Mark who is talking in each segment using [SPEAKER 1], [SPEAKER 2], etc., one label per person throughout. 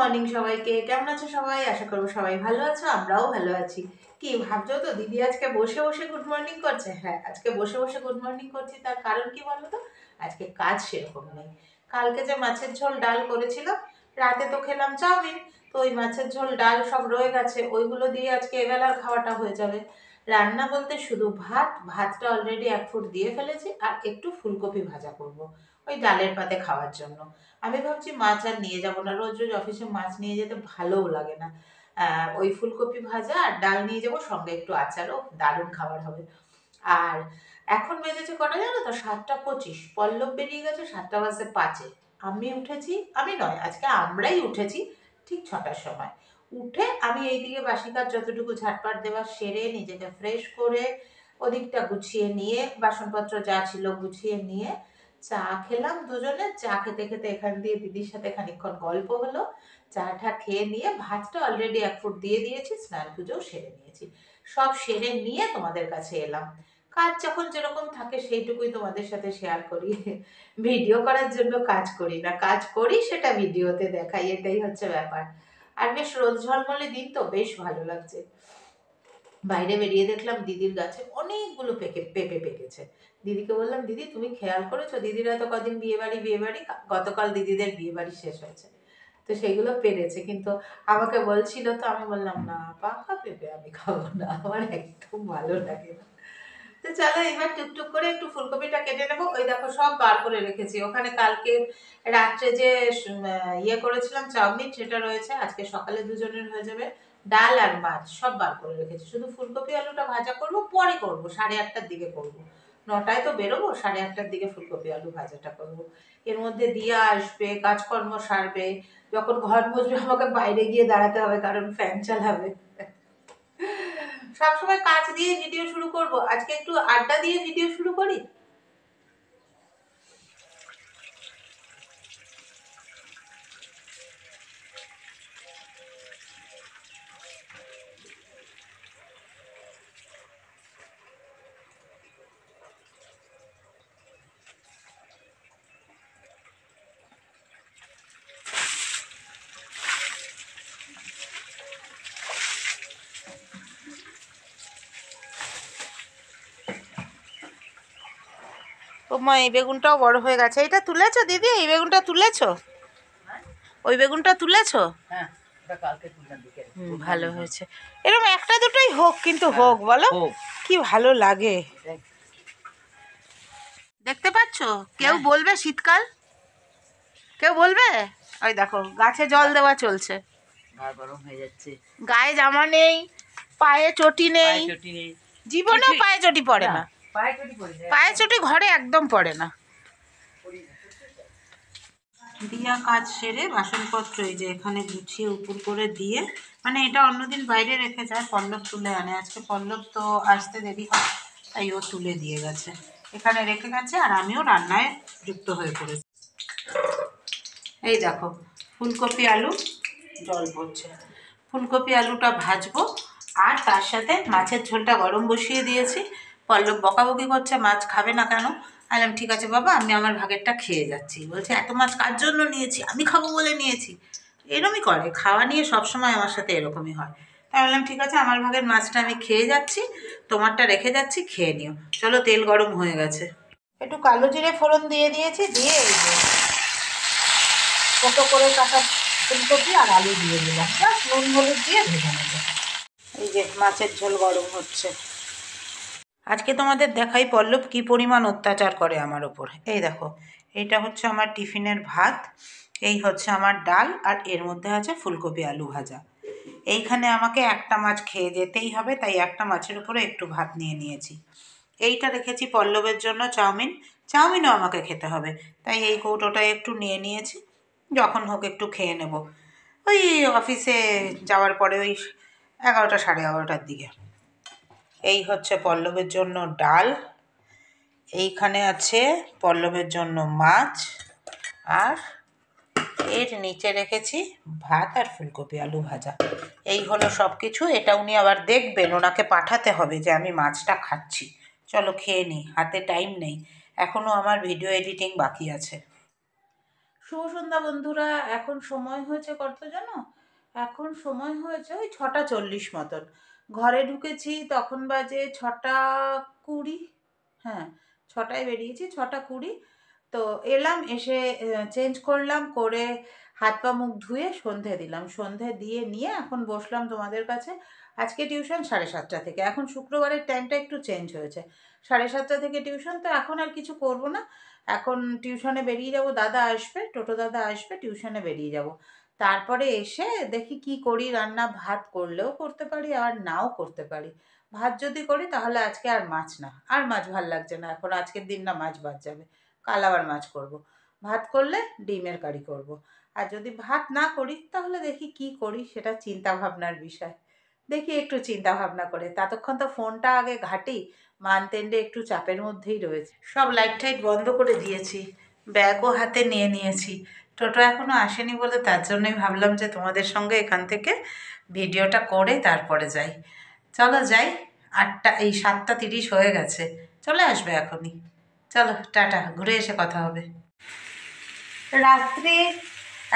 [SPEAKER 1] Morning সবাইকে। কেমন আছো সবাই? আশা করবো সবাই ভালো আছো, আমরাও ভালো আছি। কি ভাবছো তো দিদি আজকে বসে বসে গুড মর্নিং করছে? হ্যাঁ, আজকে বসে বসে গুড মর্নিং করছি, তার কারণ কি বলো তো? আজকে কাজ সেরকম নেই। কালকে যে মাছের ঝোল ডাল করেছিলাম, রাতে তো খেলাম চাউমিন, তো ওই মাছের ঝোল ডাল সব রয়ে গেছে, ওইগুলো দিয়ে আজকে এবেলার খাওয়াটা হয়ে যাবে। রান্না বলতে শুধু ভাতটা অলরেডি 1 ফুট দিয়ে ফেলেছি, আর একটু ফুলকপি ভাজা করব ওই ডালের পাতে খাওয়ার জন্য। আমি ভাবছি মাছ আর নিয়ে যাব না, রোজ রোজ অফিসে মাছ নিয়ে যেতে ভালোও লাগে না। ওই ফুলকপি ভাজা আর ডাল নিয়ে যাব, সঙ্গে একটু আচারও, দারুণ খাবার হবে। আর এখন বেজেছে কটা জানো তো? 7টা 25। পল্লব বেরিয়ে গেছে 7টা বাজতে 5-এ। আমি উঠেছি, আমি নয়, আজকে আমরাই উঠেছি ঠিক 6টার সময়। উঠে আমি এইদিকে বাসি কাজ যতটুকু ঝাটপাট দেওয়া সেরে, নিজেকে ফ্রেশ করে, ওদিকটা গুছিয়ে নিয়ে, বাসনপত্র যা ছিল গুছিয়ে নিয়ে, চা খেলাম দুজনে। চা খেতে খেতে এখান দিয়ে দিদির সাথে খানিকক্ষণ গল্প হলো। চাটা খেয়ে নিয়ে ভাতটা অলরেডি 1 ফুট দিয়ে দিয়েছি, স্নান পুজোও সেরে নিয়েছি। সব সেরে নিয়ে তোমাদের কাছে এলাম। কাজ যখন যেরকম থাকে সেইটুকুই তোমাদের সাথে শেয়ার করি। ভিডিও করার জন্য কাজ করি না, কাজ করি সেটা ভিডিওতে দেখাই, এটাই হচ্ছে ব্যাপার। আর বেশ রোদ ঝলমলে দিন তো, বেশ ভালো লাগছে। বাইরে বেরিয়ে দেখলাম দিদির গাছে অনেকগুলো পেঁপে পেকেছে। দিদিকে বললাম, দিদি তুমি খেয়াল করেছো দিদিরা তো কদিন বিয়ে বাড়ি, গতকাল দিদিদের বিয়ে বাড়ি শেষ হয়েছে, তো সেগুলো পেরেছে। কিন্তু আমাকে বলছিল, তো আমি বললাম না, পাকা পেঁপে আমি খাবো না, আমার একদম ভালো লাগে না। তো চলো এবার টুকটুক করে একটু ফুলকপিটা কেটে নেবো। ওই দেখো সব বার করে রেখেছি, ওখানে কালকে রাত্রে যে ইয়ে করেছিলাম চাউমিন, সেটা রয়েছে, আজকে সকালে দুজনের হয়ে যাবে। ডাল আর মাছ সব বার করে রেখেছি, শুধু ফুলকপি আলুটা ভাজা করব, পরে করব, 8:30টার দিকে করব। 9টায় তো বেরোবো, 8:30টার দিকে ফুলকপি আলু ভাজাটা করব। এর মধ্যে দিয়া আসবে, কাজকর্ম সারবে, যখন ঘর মুছবে আমাকে বাইরে গিয়ে দাঁড়াতে হবে, কারণ ফ্যান চালাবে। সবসময় কাজ দিয়ে ভিডিও শুরু করব, আজকে একটু আড্ডা দিয়ে ভিডিও শুরু করি। ও মা, এই বেগুনটাও বড় হয়ে গেছে। এটা তুলেছো দিদি? এই বেগুনটা তুলেছো? ওই বেগুনটা তুলেছো?
[SPEAKER 2] হ্যাঁ, কালকে তুললাম বিকেলে।
[SPEAKER 1] ভালো হয়েছে, এরকম একটা দুটোই হোক, কিন্তু হোক, বলো কি ভালো লাগে। দেখতে পাচ্ছো? কেউ বলবে শীতকাল? কেউ বলবে? ওই দেখো গাছে জল দেওয়া চলছে,
[SPEAKER 2] গা গরম হয়ে যাচ্ছে,
[SPEAKER 1] গায়ে জামা নেই, পায়ে চটি নেই, জীবনেও পায়ে চটি পড়ে না, পায়ে চটি ঘরে একদম পড়ে না। দিয়া কাজ সেরে বাসনপত্র এই যে এখানে গুছিয়ে উপর করে দিয়ে, মানে এটা অন্যদিন বাইরে রেখে যায়, পল্লব তুলে আনে, আজকে পল্লব তো আসতে দেরি হয়, তাই ও তুলে দিয়ে গেছে, এখানে রেখে গেছে, আর আমিও রান্নায় যুক্ত হয়ে পড়েছি। এই দেখো ফুলকপি আলু জল পড়ছে, ফুলকপি আলুটা ভাজবো, আর তার সাথে মাছের ঝোলটা গরম বসিয়ে দিয়েছি। পল্লব বকাবকি করছে মাছ খাবে না কেন, বললাম ঠিক আছে বাবা, আমি আমার ভাগেরটা খেয়ে যাচ্ছি। বলছে এত মাছ কার জন্য নিয়েছি? আমি খাবো বলে নিয়েছি। এরকমই করে, খাওয়া নিয়ে সবসময় আমার সাথে এরকমই হয়। তাই বললাম ঠিক আছে, আমার ভাগের মাছটা আমি খেয়ে যাচ্ছি, তোমারটা রেখে যাচ্ছি, খেয়ে নিও। চলো, তেল গরম হয়ে গেছে, একটু কালো জিরে ফোড়ন দিয়ে দিয়েছি, দিয়ে এই যে ছোটো করে কাটা ফুলকপি আর আলু দিয়ে দিলাম, জাস্ট নুন হলুদ দিয়ে ভেজে নেব। এই যে মাছের ঝোল গরম হচ্ছে। আজকে তোমাদের দেখাই পল্লব কি পরিমাণ অত্যাচার করে আমার ওপর। এই দেখো, এইটা হচ্ছে আমার টিফিনের ভাত, এই হচ্ছে আমার ডাল, আর এর মধ্যে আছে ফুলকপি আলু ভাজা। এইখানে আমাকে একটা মাছ খেয়ে যেতেই হবে, তাই একটা মাছের উপরে একটু ভাত নিয়ে নিয়েছি। এইটা রেখেছি পল্লবের জন্য চাউমিন, চাউমিনও আমাকে খেতে হবে, তাই এই কৌটোটায় একটু নিয়ে নিয়েছি, যখন হোক একটু খেয়ে নেব, ওই অফিসে যাওয়ার পরে ওই 11টা 11:30টার দিকে। এই হচ্ছে পল্লবের জন্য ডাল, এইখানে আছে পল্লবের জন্য মাছ, আর এর নিচে রেখেছি ভাত আর ফুলকপি আলু ভাজা। এই হলো সব কিছু। এটা উনি আবার দেখবেন, ওনাকে পাঠাতে হবে যে আমি মাছটা খাচ্ছি। চলো খেয়ে নিই, হাতে টাইম নেই, এখনও আমার ভিডিও এডিটিং বাকি আছে। শুভ সন্ধ্যা বন্ধুরা। এখন সময় হয়েছে কত জানো? এখন সময় হয়েছে ওই 6:40 মতন। ঘরে ঢুকেছি তখন বাজে 6:20। হ্যাঁ, 6টায় বেরিয়েছি, 6:20। তো এলাম, এসে চেঞ্জ করলাম, করে হাত পা মুখ ধুয়ে সন্ধে দিলাম, সন্ধে দিয়ে নিয়ে এখন বসলাম তোমাদের কাছে। আজকে টিউশন 7:30 থেকে, এখন শুক্রবারের টাইমটা একটু চেঞ্জ হয়েছে, 7:30 থেকে টিউশন। তো এখন আর কিছু করব না, এখন টিউশনে বেরিয়ে যাব, দাদা আসবে, টোটো দাদা আসবে, টিউশনে বেরিয়ে যাব। তারপরে এসে দেখি কি করি, রান্না ভাত করলেও করতে পারি আর নাও করতে পারি। ভাত যদি করি তাহলে আজকে আর মাছ না, আর মাছ ভাল লাগছে না এখন, আজকের দিন না মাছ বাদ যাবে, কাল আবার মাছ করব। ভাত করলে ডিমের কারি করব। আর যদি ভাত না করি তাহলে দেখি কি করি, সেটা চিন্তা ভাবনার বিষয়। দেখি একটু চিন্তা ভাবনা করে, ততক্ষণ তো ফোনটা আগে ঘাঁটি। মান্থ এন্ডে একটু চাপের মধ্যেই রয়েছে, সব লাইট টাইট বন্ধ করে দিয়েছি, ব্যাগও হাতে নিয়ে নিয়েছি। টোটো এখনো আসেনি বলে তার জন্যই ভাবলাম যে তোমাদের সঙ্গে এখান থেকে ভিডিওটা করে তারপরে যাই। চলো যাই। 7:30 হয়ে গেছে, চলে আসবে এখনই। চলো টাটা, ঘুরে এসে কথা হবে। রাত্রে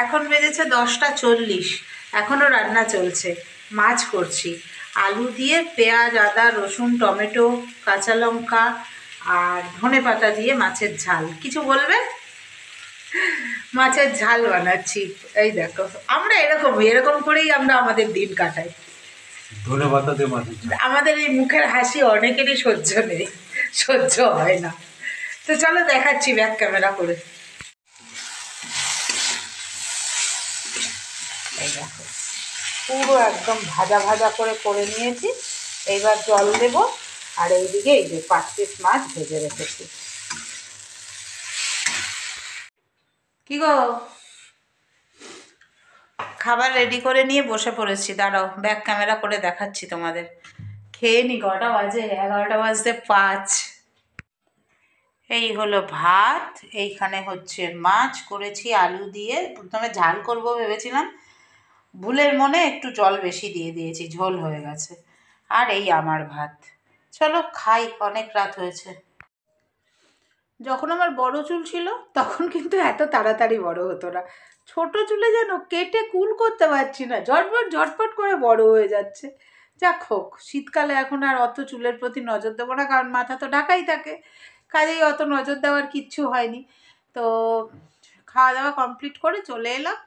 [SPEAKER 1] এখন বেজেছে 10:40, এখনও রান্না চলছে। মাছ করছি, আলু দিয়ে পেঁয়াজ আদা রসুন টমেটো কাঁচা লঙ্কা আর ধনেপাতা দিয়ে মাছের ঝাল। কিছু বলবে? মাছের ঝাল বানাচ্ছি। এই দেখো, আমরা এরকম এরকম করেই আমরা আমাদের দিন কাটাই।
[SPEAKER 3] ধনেপাতা দিয়ে মাছের ঝাল।
[SPEAKER 1] আমাদের এই মুখের হাসি অনেকেরই সহ্য নেই, সহ্য হয় না। তো চলো দেখাচ্ছি ব্যাক ক্যামেরা করে। এই দেখো, পুরো একদম ভাজা ভাজা করে নিয়েছি। এইবার জল দেব, আর এইদিকে এই যে 5 পিস মাছ ভেজে রেখেছি। কি গো, খাবার রেডি করে নিয়ে বসে পড়েছি, দাঁড়াও ব্যাক ক্যামেরা করে দেখাচ্ছি তোমাদের। খেয়ে নি, কটা বাজে? 11:05। এই হলো ভাত, এইখানে হচ্ছে মাছ করেছি আলু দিয়ে, প্রথমে ঝাল করব ভেবেছিলাম, ভুলের মনে একটু জল বেশি দিয়ে দিয়েছি, ঝোল হয়ে গেছে। আর এই আমার ভাত। চলো খাই, অনেক রাত হয়েছে। যখন আমার বড় চুল ছিল তখন কিন্তু এত তাড়াতাড়ি বড় হতো না, ছোট চুলে যেন কেটে কুল করতে পারছি না, ঝটপট ঝটপট করে বড় হয়ে যাচ্ছে। যাক হোক, শীতকালে এখন আর অত চুলের প্রতি নজর দেবো না, কারণ মাথা তো ঢাকাই থাকে, কাজেই অত নজর দেওয়ার কিচ্ছু হয়নি। তো খাওয়া দাওয়া কমপ্লিট করে চলে এলাম।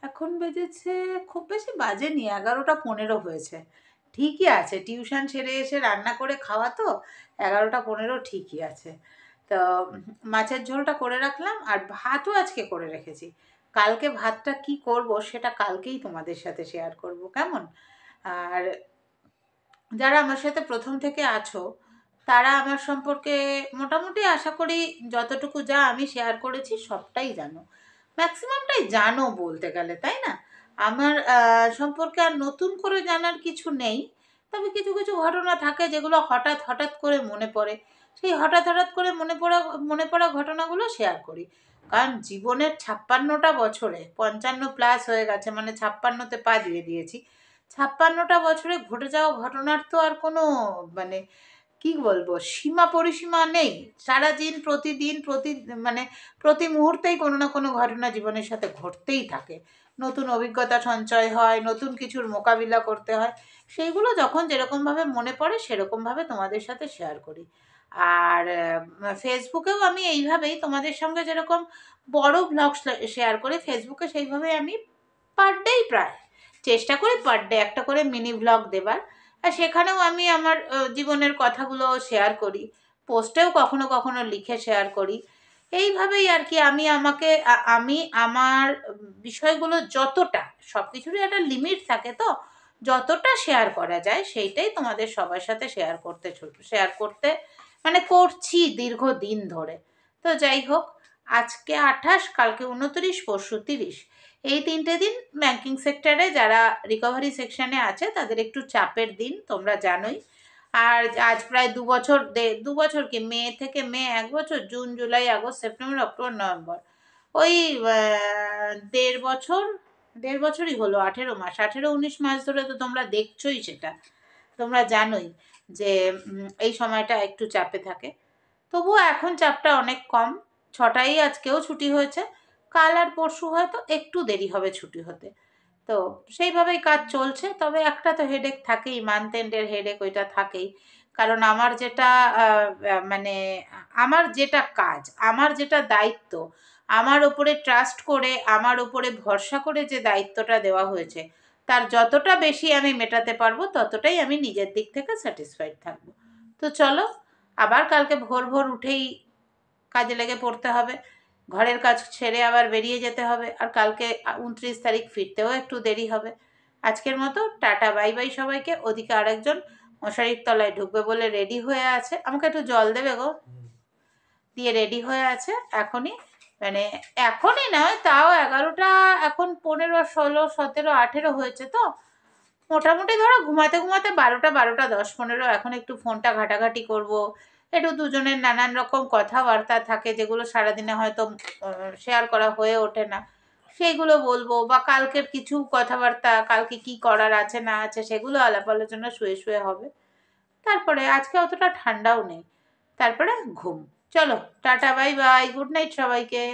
[SPEAKER 1] এখন বেজেছে, খুব বেশি বাজেনি, 11:15 হয়েছে। ঠিকই আছে, টিউশন সেরে এসে রান্না করে খাওয়া তো, 11:15 ঠিকই আছে। তো মাছের ঝোলটা করে রাখলাম, আর ভাতও আজকে করে রেখেছি। কালকে ভাতটা কি করব সেটা কালকেই তোমাদের সাথে শেয়ার করব, কেমন? আর যারা আমার সাথে প্রথম থেকে আছো তারা আমার সম্পর্কে মোটামুটি আশা করি যতটুকু যা আমি শেয়ার করেছি সবটাই জানো, ম্যাক্সিমামটাই জানো বলতে গেলে, তাই না? আমার সম্পর্কে আর নতুন করে জানার কিছু নেই। তবে কিছু কিছু ঘটনা থাকে যেগুলো হঠাৎ হঠাৎ করে মনে পড়ে, সেই হঠাৎ হঠাৎ করে মনে পড়া ঘটনাগুলো শেয়ার করি। কারণ জীবনের 56টা বছরে, 55+ হয়ে গেছে, মানে 56তে পা দিয়ে দিয়েছি, 56টা বছরে ঘটে যাওয়া ঘটনার তো আর কোনো মানে কি বলবো সীমা পরিসীমা নেই। সারাদিন প্রতিদিন মানে প্রতি মুহূর্তেই কোনো না কোনো ঘটনা জীবনের সাথে ঘটতেই থাকে, নতুন অভিজ্ঞতা সঞ্চয় হয়, নতুন কিছুর মোকাবিলা করতে হয়। সেইগুলো যখন যেরকমভাবে মনে পড়ে সেরকমভাবে তোমাদের সাথে শেয়ার করি। আর ফেসবুকেও আমি এইভাবেই তোমাদের সঙ্গে যেরকম বড় ব্লগ শেয়ার করি, ফেসবুকে সেইভাবে আমি পার ডেই প্রায় চেষ্টা করি পার ডে একটা করে মিনি ব্লগ দেবার। আর সেখানেও আমি আমার জীবনের কথাগুলো শেয়ার করি, পোস্টেও কখনো কখনো লিখে শেয়ার করি। এইভাবেই আর কি আমি আমার বিষয়গুলো যতটা, সব কিছুরই একটা লিমিট থাকে, তো যতটা শেয়ার করা যায় সেইটাই তোমাদের সবার সাথে শেয়ার করতে মানে করছি দীর্ঘদিন ধরে। তো যাই হোক, আজকে 28, কালকে 29, পরশু 30, এই 3টে দিন ব্যাংকিং সেক্টরে যারা রিকভারি সেকশনে আছে তাদের একটু চাপের দিন, তোমরা জানোই। আর আজ প্রায় 2 বছর, 2 বছর কি, মে 1 বছর, June July August September October November, ওই 1.5 বছর, 1.5 বছরই হলো, 18 মাস, 18-19 মাস ধরে তো তোমরা দেখছোই, সেটা তোমরা জানোই যে এই সময়টা একটু চাপে থাকে। তবুও এখন চাপটা অনেক কম, 6টাই আজকেও ছুটি হয়েছে, কাল আর পরশু হয়তো একটু দেরি হবে ছুটি হতে। তো সেইভাবেই কাজ চলছে। তবে একটা তো হেডেক থাকেই, মান্থ এন্ডের হেডেক, ওইটা থাকেই। কারণ আমার যেটা মানে আমার যেটা কাজ, আমার যেটা দায়িত্ব, আমার ওপরে ট্রাস্ট করে, আমার ওপরে ভরসা করে যে দায়িত্বটা দেওয়া হয়েছে, তার যতটা বেশি আমি মেটাতে পারবো ততটাই আমি নিজের দিক থেকে স্যাটিসফাইড থাকবো। তো চলো, আবার কালকে ভোর ভোর উঠেই কাজে লেগে পড়তে হবে। ঘরের কাজ ছেড়ে আবার বেরিয়ে যেতে হবে। আর কালকে 29 তারিখ ফিরতেও একটু দেরি হবে। আজকের মতো টাটা, বাই বাই সবাইকে। ওদিকে আরেকজন মশারির তলায় ঢুকবে বলে রেডি হয়ে আছে, আমাকে একটু জল দেবে গো, দিয়ে রেডি হয়ে আছে এখনই। মানে এখনই নয়, তাও 11টা, এখন 15, 16, 17, 18 হয়েছে। তো মোটামুটি ধরো ঘুমাতে ঘুমাতে 12টা 10, 15, এখন একটু ফোনটা ঘাটাঘাটি করব। একটু দুজনের নানান রকম কথাবার্তা থাকে যেগুলো সারাদিনে হয়তো শেয়ার করা হয়ে ওঠে না, সেইগুলো বলবো। বা কালকের কিছু কথাবার্তা, কালকে কি করার আছে না আছে, সেগুলো আলাপ আলোচনা শুয়ে শুয়ে হবে। তারপরে আজকে অতটা ঠান্ডাও নেই, তারপরে ঘুম। চলো, tata, bye bye, good night সবাইকে।